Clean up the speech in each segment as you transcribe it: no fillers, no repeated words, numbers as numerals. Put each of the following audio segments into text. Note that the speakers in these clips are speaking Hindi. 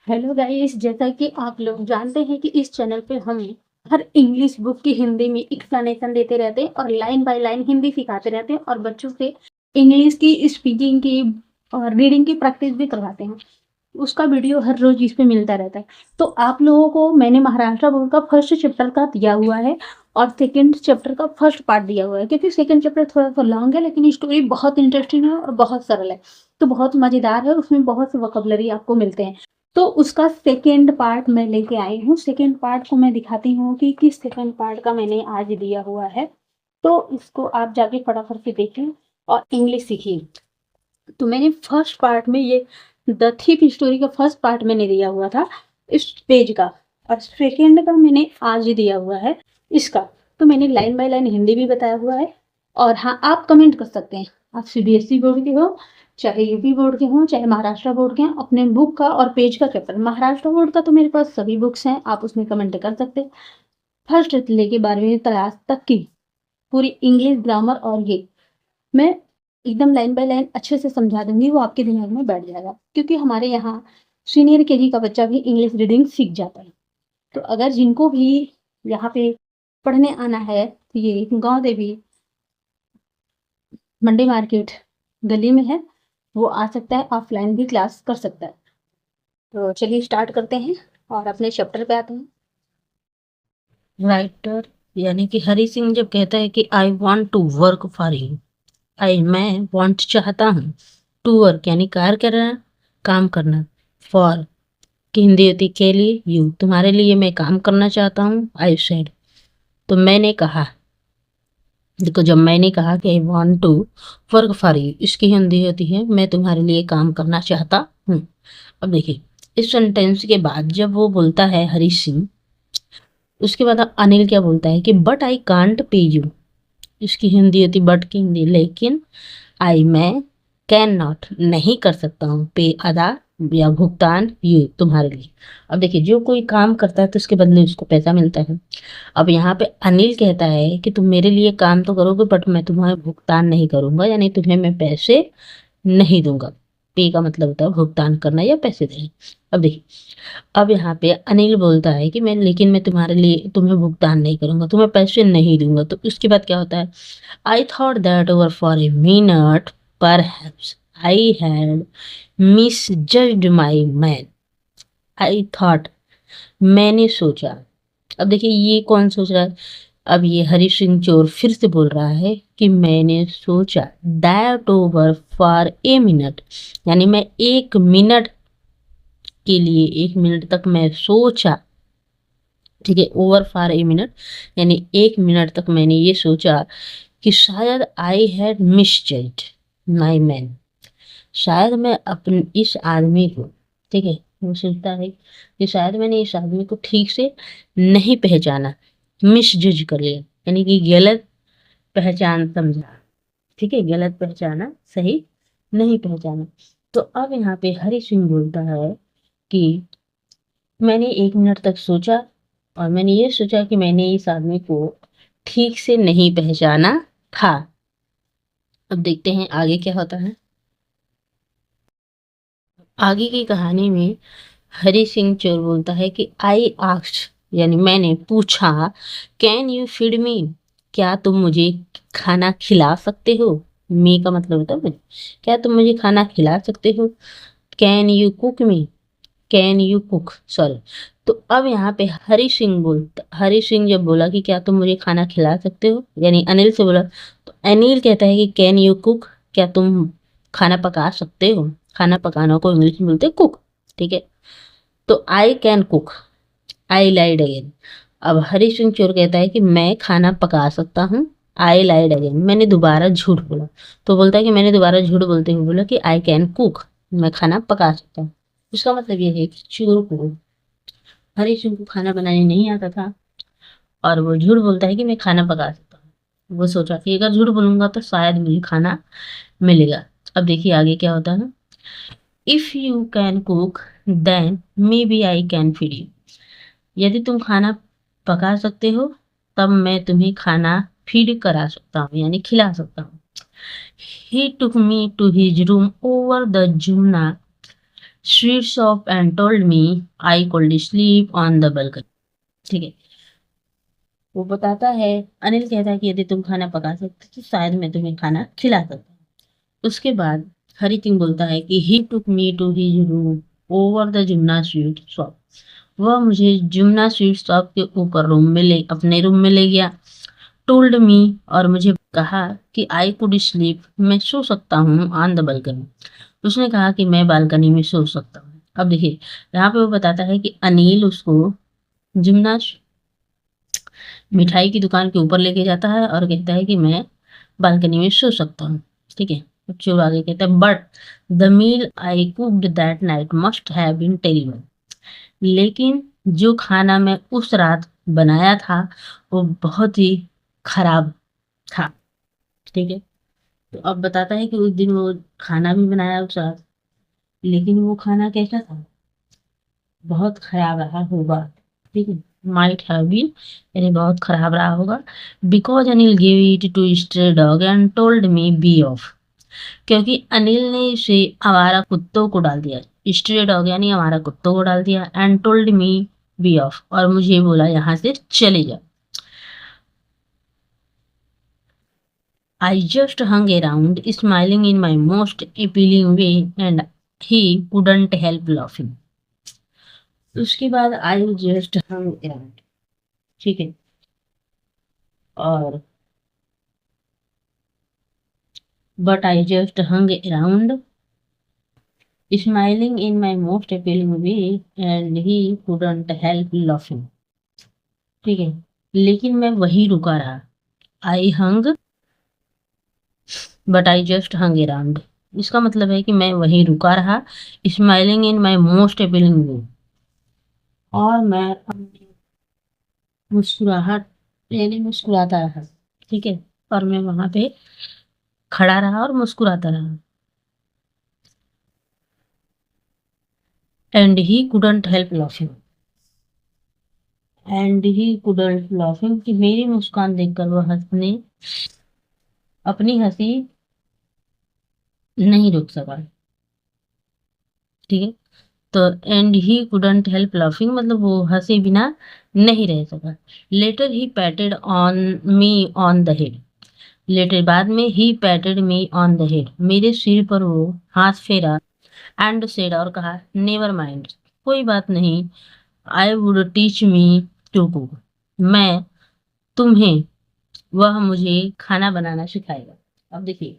हेलो गाइस, जैसा कि आप लोग जानते हैं कि इस चैनल पे हम हर इंग्लिश बुक की हिंदी में एक्सप्लेनेशन देते रहते हैं और लाइन बाय लाइन हिंदी सिखाते रहते हैं और बच्चों से इंग्लिश की स्पीकिंग की और रीडिंग की प्रैक्टिस भी करवाते हैं। उसका वीडियो हर रोज इस पे मिलता रहता है। तो आप लोगों को मैंने महाराष्ट्र बोर्ड का फर्स्ट चैप्टर का दिया हुआ है और सेकंड चैप्टर का फर्स्ट पार्ट दिया हुआ है, क्योंकि सेकंड चैप्टर थोड़ा सा लॉन्ग है लेकिन स्टोरी बहुत इंटरेस्टिंग है और बहुत सरल है, तो बहुत मजेदार है। उसमें बहुत से वोकैबुलरी आपको मिलते हैं। तो उसका सेकंड पार्ट मैं लेके आई हूँ। सेकंड पार्ट को मैं दिखाती हूँ कि किस सेकंड पार्ट का मैंने आज दिया हुआ है। तो इसको आप जाके फटाफट से देखें और इंग्लिश सीखिए। तो मैंने फर्स्ट पार्ट में ये द थीफ स्टोरी का फर्स्ट पार्ट मैंने दिया हुआ था इस पेज का, और सेकंड का मैंने आज दिया हुआ है इसका। तो मैंने लाइन बाय लाइन हिंदी भी बताया हुआ है। और हाँ, आप कमेंट कर सकते हैं, आप सीबीएसई बोर्ड के हो, चाहे यूपी बोर्ड के हों, चाहे महाराष्ट्र बोर्ड के हैं, अपने बुक का और पेज का चैप्टर। महाराष्ट्र बोर्ड का तो मेरे पास सभी बुक्स हैं, आप उसमें कमेंट कर सकते हैं। फर्स्ट से लेके 12वीं क्लास तक की पूरी इंग्लिश ग्रामर, और ये मैं एकदम लाइन बाय लाइन अच्छे से समझा दूंगी, वो आपके दिमाग में बैठ जाएगा, क्योंकि हमारे यहाँ सीनियर केजी का बच्चा भी इंग्लिश रीडिंग सीख जाता है। तो अगर जिनको भी यहाँ पे पढ़ने आना है, तो ये गांव देवी मंडी मार्केट गली में है, वो आ सकता है, ऑफलाइन भी क्लास कर सकता है। तो चलिए स्टार्ट करते हैं और अपने चैप्टर पे आते हैं। राइटर यानी कि हरी सिंह जब कहता है कि I want to work for you, मैं वॉन्ट चाहता हूँ, टू वर्क यानी कार्य करना, काम करना, फॉर की हिंदी होती के लिए, यू तुम्हारे लिए मैं काम करना चाहता हूँ, आई सेड तो मैंने कहा। देखो, जब मैंने कहा कि I want to work for you, इसकी हिंदी होती है मैं तुम्हारे लिए काम करना चाहता हूँ। अब देखिए, इस सेंटेंस के बाद जब वो बोलता है हरी सिंह, उसके बाद अनिल क्या बोलता है कि but I can't pay you, इसकी हिंदी होती बट की हिंदी लेकिन, मैं कैन नॉट नहीं कर सकता हूँ, पे अदा या भुगतान यू तुम्हारे लिए। अब देखिए, जो कोई काम करता है तो उसके बदले उसको पैसा मिलता है। अब यहाँ पे अनिल कहता है कि तुम मेरे लिए काम तो करोगे बट मैं तुम्हारा भुगतान नहीं करूंगा, यानी तुम्हें मैं पैसे नहीं दूंगा। पे का मतलब होता है भुगतान करना या पैसे देना। अब देखिए, अब यहाँ पे अनिल बोलता है कि मैं तुम्हारे लिए तुम्हें भुगतान नहीं करूंगा, तुम्हें पैसे नहीं दूंगा। तो उसके बाद क्या होता है, I thought that over for a minute perhaps I had misjudged my man. I thought, मैंने सोचा। अब देखिए, ये कौन सोच रहा है? अब ये हरी सिंह चोर फिर से बोल रहा है कि मैंने सोचा, that over for a minute यानी मैं एक मिनट के लिए, एक मिनट तक मैं सोचा। ठीक है, ओवर फॉर ए मिनट यानी एक मिनट तक मैंने ये सोचा कि शायद आई हैड मिसजज्ड माई मैन, शायद मैं अपने इस आदमी को, ठीक है, वो सोचता है कि शायद मैंने इस आदमी को ठीक से नहीं पहचाना, मिसजज कर लिया यानी कि गलत पहचान समझा। ठीक है, गलत पहचाना, सही नहीं पहचाना। तो अब यहाँ पे हरी सिंह बोलता है कि मैंने एक मिनट तक सोचा और मैंने ये सोचा कि मैंने इस आदमी को ठीक से नहीं पहचाना था। अब देखते हैं आगे क्या होता है। आगे की कहानी में हरी सिंह चोर बोलता है कि आई आस्क्ड यानी मैंने पूछा, कैन यू फीड मी, क्या तुम मुझे खाना खिला सकते हो। मी का मतलब होता है मुझे, क्या तुम मुझे खाना खिला सकते हो। Can you cook me, can you cook, sorry. तो अब यहाँ पे हरी सिंह जब बोला कि क्या तुम मुझे खाना खिला सकते हो, यानी अनिल से बोला, तो अनिल कहता है कि कैन यू कुक, क्या तुम खाना पका सकते हो। खाना पकाना को इंग्लिश में बोलते हैं कुक। ठीक है, तो I can cook, I lied again. अब हरी सिंह चोर कहता है कि मैं खाना पका सकता हूँ, आई लाइड अगेन, मैंने दोबारा झूठ बोला। तो बोलता है कि मैंने दोबारा झूठ बोलते हुए बोला कि आई कैन कुक, मैं खाना पका सकता हूँ। इसका मतलब ये है कि चोर को, हरी सिंह को खाना बनाने नहीं आता था और वो झूठ बोलता है कि मैं खाना पका सकता हूँ। वो सोचा कि अगर झूठ बोलूंगा तो शायद मुझे खाना मिलेगा। अब देखिए आगे क्या होता है, if you can cook then maybe I can feed you, यदि तुम खाना पका सकते हो तब मैं तुम्हें खाना फीड करा सकता हूँ यानी खिला सकता हूँ। He took me to his room over the Jumna sweet shop and told me I could sleep on the balcony। ठीक है, वो बताता है, अनिल कहता है कि यदि तुम खाना पका सकते तो शायद मैं तुम्हें खाना खिला सकता। उसके बाद हरी सिंह बोलता है कि he took me to his room over the Jumna sweet shop. वह मुझे जुमना स्वीट शॉप के ऊपर रूम में ले अपने रूम में ले गया। टोल्ड मी, और मुझे कहा कि आई कुड स्लीप, मैं सो सकता हूँ ऑन द बालकनी। उसने कहा कि मैं बालकनी में सो सकता हूँ। अब देखिए, यहाँ पे वो बताता है कि अनिल उसको जुमना मिठाई की दुकान के ऊपर लेके जाता है और कहता है कि मैं बालकनी में सो सकता हूँ। ठीक है, अब चोर आगे कहता है but the meal I cooked that night must have been terrible. लेकिन जो खाना मैं उस रात बनाया था वो बहुत ही खराब था। ठीक है, तो अब बताता है कि उस दिन वो खाना भी बनाया उस रात, लेकिन वो खाना कैसा था, बहुत खराब रहा होगा। ठीक है, माइट हैव बीन, यानी बहुत खराब रहा होगा। Because Anil give it to stray dog and told me be off. क्योंकि अनिल ने इसे आवारा कुत्तों को डाल दिया, स्ट्रे डॉग यानी आवारा कुत्तों को डाल दिया, and told me be off, और मुझे बोला यहाँ से चले जाओ। I just hung around, smiling in my most appealing way, and he couldn't help laughing। उसके बाद I just hung around, ठीक है, और but I just hung around, smiling in my most appealing way, and he couldn't help laughing। ठीक है, लेकिन मैं वहीं रुका रहा। I hung, but I just hung around, इसका मतलब है कि मैं वहीं रुका रहा, smiling in my most appealing way, और मैं अपनी मुस्कुराहट यानी मुस्कुराता रहा। ठीक है, और मैं वहां पे खड़ा रहा और मुस्कुराता रहा। And he couldn't help laughing, and he couldn't laughing, कि मेरी मुस्कान देखकर वह हंसने अपनी हंसी नहीं रोक सका। ठीक है, तो and he couldn't help laughing मतलब वो हंसे बिना नहीं रह सका। Later he patted on me on the head, later बाद में he patted me on the head, मेरे सिर पर वो हाथ फेरा, एंड सेड और कहा नेवर माइंड, कोई बात नहीं, I would teach me to cook, मैं तुम्हें, वह मुझे खाना बनाना सिखाएगा। अब देखिए,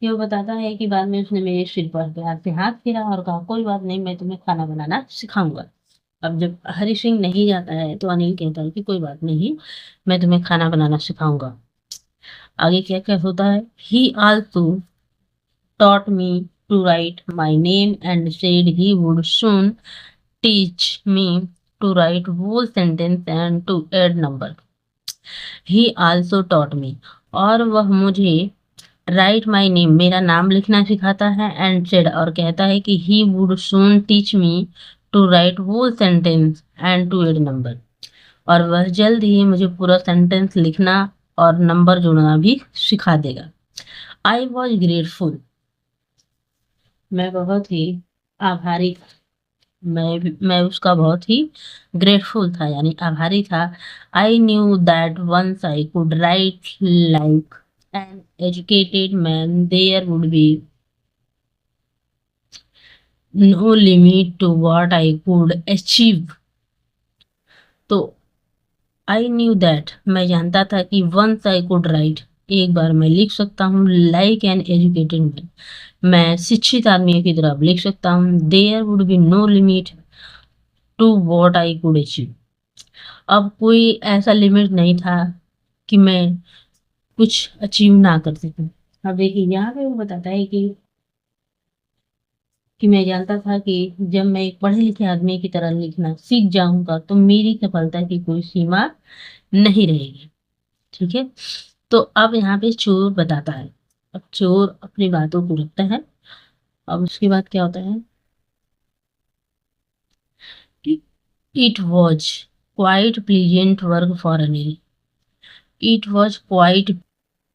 ये वो बताता है कि बाद में उसने मेरे सिर पर प्यार से हाथ फेरा और कहा कोई बात नहीं, मैं तुम्हें खाना बनाना सिखाऊंगा। अब जब हरी सिंह नहीं जाता है तो अनिल कहता है कि कोई बात नहीं, मैं तुम्हें खाना बनाना सिखाऊंगा। आगे क्या क्या होता है, ही also taught me to write my name and said he would soon teach me to write whole sentence and to add number। He also taught me, और वह मुझे राइट माई नेम मेरा नाम लिखना सिखाता है, एंड सेड और कहता है कि he would soon teach me to write whole sentence and to add number, और वह जल्द ही मुझे पूरा सेंटेंस लिखना और नंबर जोड़ना भी सिखा देगा। आई वॉज ग्रेटफुल, मैं बहुत ही आभारी था, मैं उसका बहुत ही ग्रेटफुल था यानी आभारी था। I knew that once I could write like an educated man there would be no limit to what I could achieve. तो आई न्यू दैट, मैं जानता था कि वंस आई कुड राइट, एक बार मैं लिख सकता हूँ, लाइक एन एजुकेटेड मैन, मैं शिक्षित आदमी की तरह लिख सकता हूँ, there would be no limit to what I could achieve. अब कोई ऐसा लिमिट नहीं था कि मैं कुछ अचीव ना कर सकूं। अब देखिए, यहाँ पे वो बताता है कि मैं जानता था कि जब मैं एक पढ़े लिखे आदमी की तरह लिखना सीख जाऊंगा तो मेरी सफलता की कोई सीमा नहीं रहेगी। ठीक है, तो अब यहाँ पे चोर बताता है, अब चोर अपनी बातों को रखता है। अब उसके बाद क्या होता है कि it was quite pleasant work for Anil, it was quite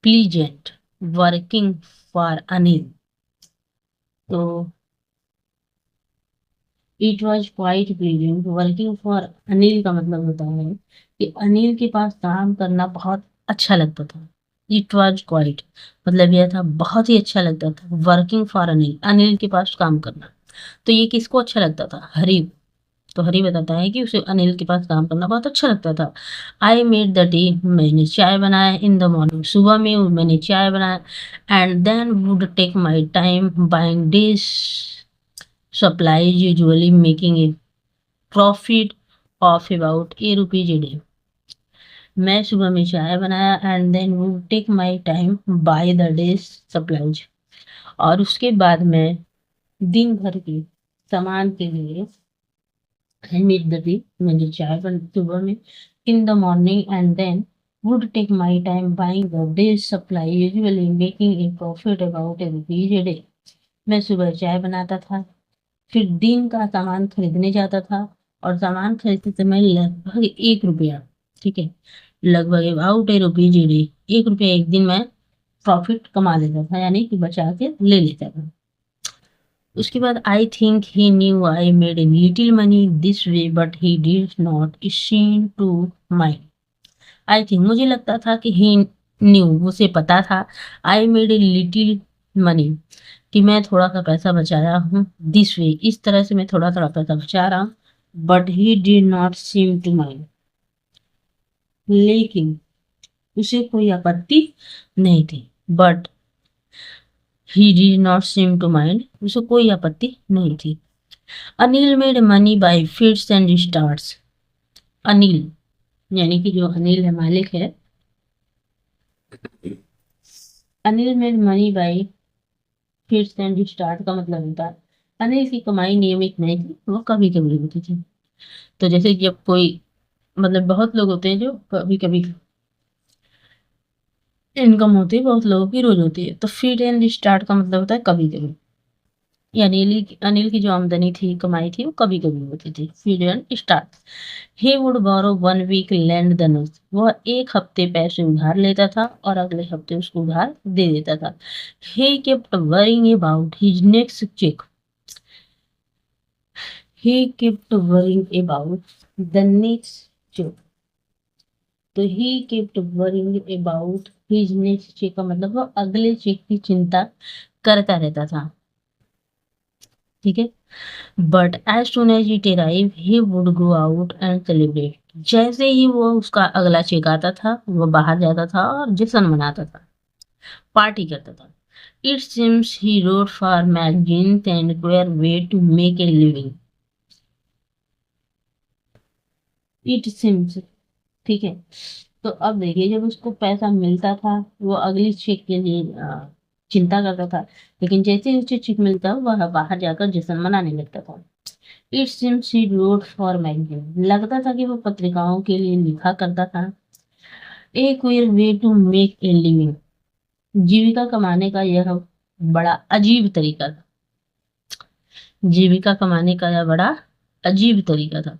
pleasant working for Anil. तो it was quite pleasing working for Anil का मतलब होता है कि अनिल के पास काम करना बहुत अच्छा लगता था। इट वॉज क्वाइट मतलब यह था बहुत ही अच्छा लगता था। वर्किंग फॉर अनिल अनिल के पास काम करना, तो ये किसको अच्छा लगता था? हरी। तो हरी बताता है कि उसे अनिल के पास काम करना बहुत अच्छा लगता था। आई मेड द टी मैंने चाय बनाया इन द मॉर्निंग सुबह में मैंने चाय बनाया। And then would take my time buying dish supplies usually making a profit of about ₹8 a day। मैं सुबह में चाय बनाया and then would take my time by the days supplies, और उसके बाद मैं दिन भर के सामान के लिए आई मेड द टी मैंने चाय बन सुबह में in the morning and then would take my time buying the day's supply usually making a profit about ₹1 a day। मैं सुबह चाय बनाता था, फिर दिन का सामान खरीदने जाता था, और सामान खरीदते समय लगभग ₹1, ठीक है, लगभग अबाउट ₹1 ₹1 एक दिन मैं प्रॉफिट कमा लेता था, यानी कि बचा के ले लेता था। उसके बाद I think he knew I made a little money this way but he did not seem to mind. I think मुझे लगता था कि ही न्यू उसे पता था, I made a little money कि मैं थोड़ा सा पैसा बचाया हूँ, दिस वे इस तरह से मैं थोड़ा थोड़ा पैसा बचा रहा हूँ, but he did not seem to mind लेकिन उसे कोई आपत्ति नहीं थी। But he did not seem to mind उसे कोई आपत्ति नहीं थी। Anil made money by fits and starts. Anil यानी कि जो अनिल है मालिक है, Anil made money by fits and start का मतलब होता है अनिल की कमाई नियमित नहीं थी, वो कभी कभी होती थी। तो जैसे जब कोई मतलब बहुत लोग होते हैं जो कभी कभी इनकम होती है, बहुत लोगों की रोज होती है। तो फिट एंड स्टार्ट का मतलब होता है कभी कभी, यानी अनिल की जो आमदनी थी कमाई थी वो कभी कभी होती थी। Fit and start. He would borrow 1 week land the next, वह एक हफ्ते पैसे उधार लेता था और अगले हफ्ते उसको उधार दे देता था। He kept worrying about his next cheque, he kept worrying about the next cheque. तो he kept worrying about his next cheque का मतलब वो अगले चेक की चिंता करता रहता था, ठीक है। But as soon as it arrive he would go out and celebrate, जैसे ही वो उसका अगला चेक आता था वो बाहर जाता था और जश्न मनाता था, पार्टी करता था। It seems he wrote for magazines and queer way to make a living. It seems, ठीक है। तो अब देखिए जब उसको पैसा मिलता था वो अगली चेक के लिए चिंता करता था, लेकिन जैसे ही उसे चेक मिलता वह बाहर जाकर जश्न मनाने लगता था। It seems he wrote for magazine, लगता था कि वो पत्रिकाओं के लिए लिखा करता था। A queer way to make a living, जीविका कमाने का यह बड़ा अजीब तरीका था। जीविका कमाने का यह बड़ा अजीब तरीका था।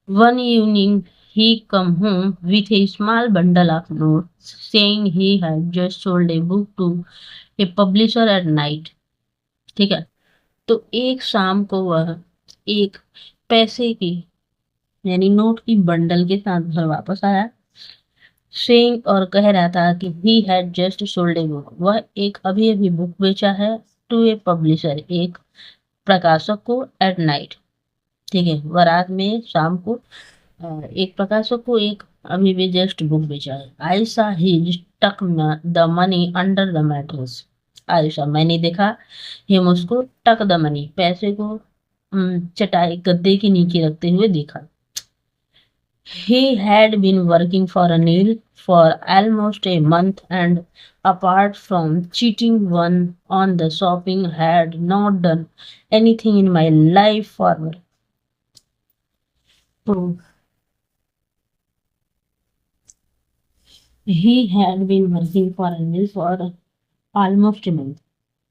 One evening he come home with a small bundle of notes saying he had just sold a book to a publisher at night, ठीक है। तो एक शाम को वह एक पैसे की यानी नोट की बंडल के साथ घर वापस आया, सेइंग और कह रहा था कि he had just sold a book, वह एक अभी अभी बुक बेचा है, टू ए पब्लिशर एक प्रकाशक को, एट नाइट, ठीक है, वह रात में शाम को एक प्रकाशक को एक अभी भी जस्ट बुक बेचा है। आयशा ही टक the money under the mattress, Ayesha मैंने देखा हिम उसको टक द मनी पैसे को चटाई गद्दे के नीचे रखते हुए देखा। He had been working for Anil for almost a month and apart from cheating one on the shopping had not done anything in my life for proof. He had been working for Anil for almost a month.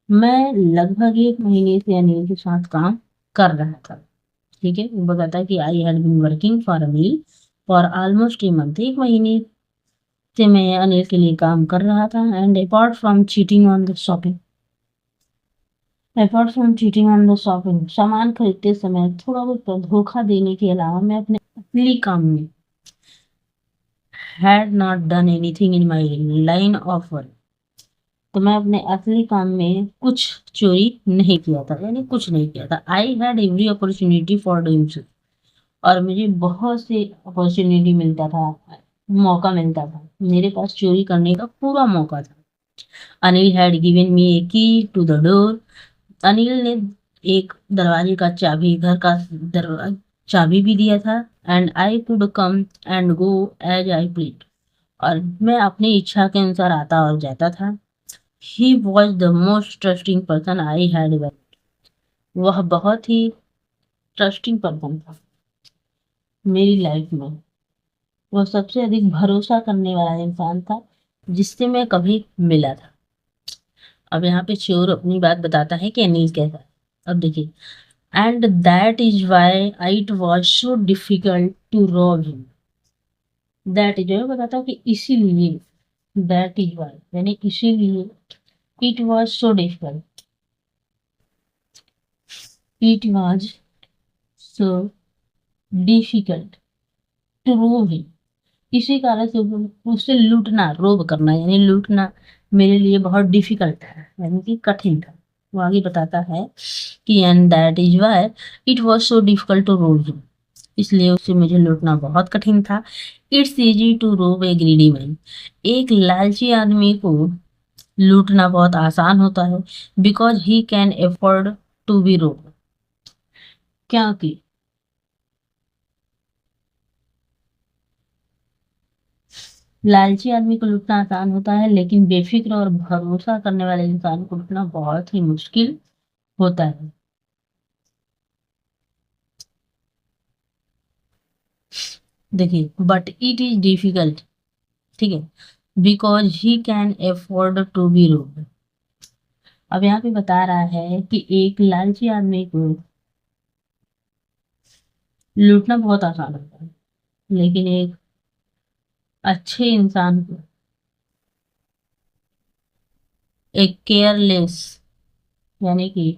मैं लगभग 1 महीने से अनिल के साथ काम कर रहा था, ठीक है। वो बताता है कि I had been working for Anil for almost a month, 1 महीने से मैं अनिल के लिए काम कर रहा था। And apart from cheating on the shopping, apart from cheating on the shopping, सामान खरीदते समय थोड़ा बहुत धोखा देने के अलावा मैं अपने असली काम में had not done anything in my line of work, तो मैं अपने असली काम में कुछ चोरी नहीं किया था, यानी कुछ नहीं किया था। I had every opportunity for doing so, और मुझे बहुत से अपॉर्चुनिटी मिलता था, मौका मिलता था, मेरे पास चोरी करने का पूरा मौका था। अनिल हैड गिवन मी ए की टू द डोर, अनिल ने एक दरवाजे का चाबी, घर का चाबी भी दिया था। And I could come and go as I pleased, और मैं अपनी इच्छा के अनुसार आता और जाता था। He was the most trusting person I had ever, वह बहुत ही ट्रस्टिंग पर्सन था मेरी लाइफ में, वह सबसे अधिक भरोसा करने वाला इंसान था जिससे मैं कभी मिला था। अब यहाँ पे चोर अपनी बात बताता है कि अनिल कैसा है। अब देखिए, and that is why it was so difficult to rob him, that is बताता है कि इसीलिए, दैट इज वाई यानी इसीलिए, it was so difficult, it was so difficult to rob him, इसी कारण से उससे लूटना, रोब करना यानी लूटना मेरे लिए बहुत डिफिकल्ट है, यानी कि कठिन था। वो आगे बताता है कि and that is why it was so difficult to rob him, इसलिए उससे मुझे लूटना बहुत कठिन था। इट्स इजी टू रोब ए ग्रीडी मैन, एक लालची आदमी को लूटना बहुत आसान होता है। Because he can afford to be rob, क्योंकि लालची आदमी को लूटना आसान होता है, लेकिन बेफिक्र और भरोसा करने वाले इंसान को लूटना बहुत ही मुश्किल होता है। देखिए, बट इट इज डिफिकल्ट, ठीक है, because he can afford to be rude. अब यहाँ पे बता रहा है कि एक लालची आदमी को लूटना बहुत आसान होता है, लेकिन एक अच्छे इंसान को, एक केयरलेस यानी कि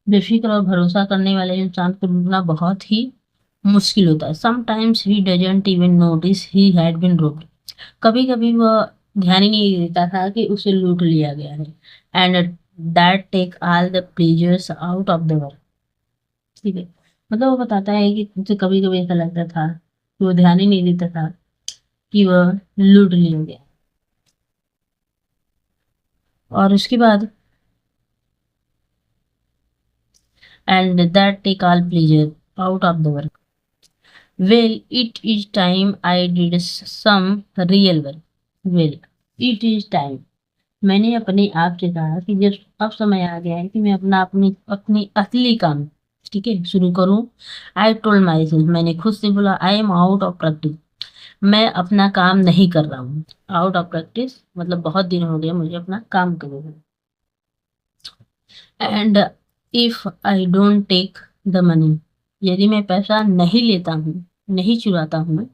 बेफिक्र और भरोसा करने वाले इंसान को लूटना बहुत ही मुश्किल होता है। Sometimes he doesn't even notice he had been robbed, कभी कभी वह ध्यान ही नहीं देता था कि उसे लूट लिया गया है। And that take all the pleasures out of the work, ठीक है, मतलब वो बताता है कि उसे कभी कभी ऐसा लगता था कि वो ध्यान ही नहीं देता था कि वह लूट लिया गया। और उसके बाद and that take all pleasure out of the work, well it is time I did some real work, well it is time, मैंने अपने आप से कहा कि जब अब समय आ गया है कि मैं अपना अपनी अपनी असली काम, ठीक है, शुरू करूं। आई टोल्ड माई सेल्फ, मैंने खुद से बोला, I am out of practice, मैं अपना काम नहीं कर रहा हूँ। आउट ऑफ प्रैक्टिस मतलब बहुत दिन हो गए मुझे अपना काम करे हुए। And if I don't take the money, यदि मैं पैसा नहीं लेता हूँ, नहीं चुराता हूँ,